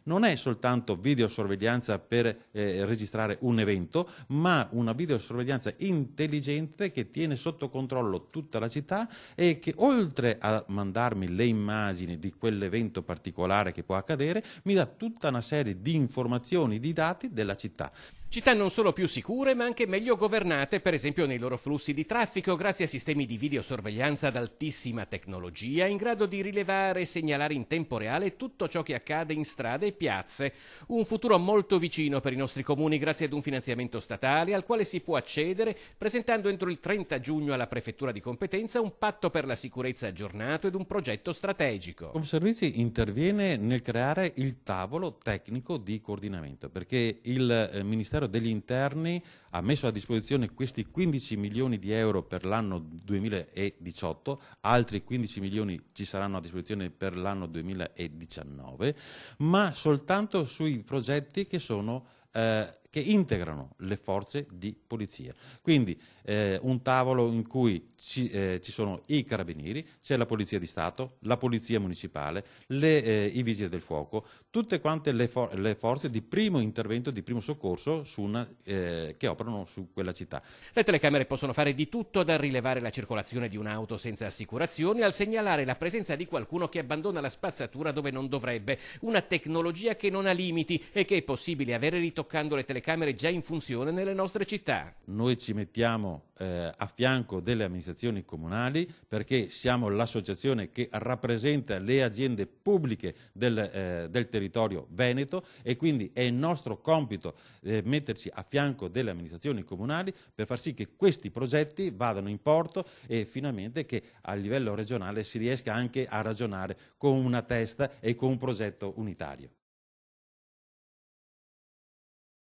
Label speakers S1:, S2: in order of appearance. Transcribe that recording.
S1: non è soltanto videosorveglianza per registrare un evento, ma una videosorveglianza intelligente che tiene sotto controllo tutta la città e che, oltre a mandarmi le immagini di quell'evento particolare che può accadere, mi dà tutta una serie di informazioni, di dati della città.
S2: Città non solo più sicure, ma anche meglio governate, per esempio nei loro flussi di traffico, grazie a sistemi di videosorveglianza ad altissima tecnologia, in grado di rilevare e segnalare in tempo reale tutto ciò che accade in strade e piazze. Un futuro molto vicino per i nostri comuni, grazie ad un finanziamento statale al quale si può accedere presentando entro il 30 giugno alla prefettura di competenza un patto per la sicurezza aggiornato ed un progetto strategico.
S1: Confservizi interviene nel creare il tavolo tecnico di coordinamento, perché il Ministero degli Interni ha messo a disposizione questi 15 milioni di euro per l'anno 2018, altri 15 milioni ci saranno a disposizione per l'anno 2019, ma soltanto sui progetti che che integrano le forze di polizia. Quindi un tavolo in cui ci sono i carabinieri, c'è la polizia di Stato, la polizia municipale, i vigili del fuoco, tutte quante le forze di primo intervento, di primo soccorso che operano su quella città.
S2: Le telecamere possono fare di tutto, dal rilevare la circolazione di un'auto senza assicurazioni al segnalare la presenza di qualcuno che abbandona la spazzatura dove non dovrebbe. Una tecnologia che non ha limiti e che è possibile avere ritoccando le telecamere già in funzione nelle nostre città.
S1: Noi ci mettiamo a fianco delle amministrazioni comunali, perché siamo l'associazione che rappresenta le aziende pubbliche del territorio veneto, e quindi è il nostro compito metterci a fianco delle amministrazioni comunali per far sì che questi progetti vadano in porto e finalmente che a livello regionale si riesca anche a ragionare con una testa e con un progetto unitario.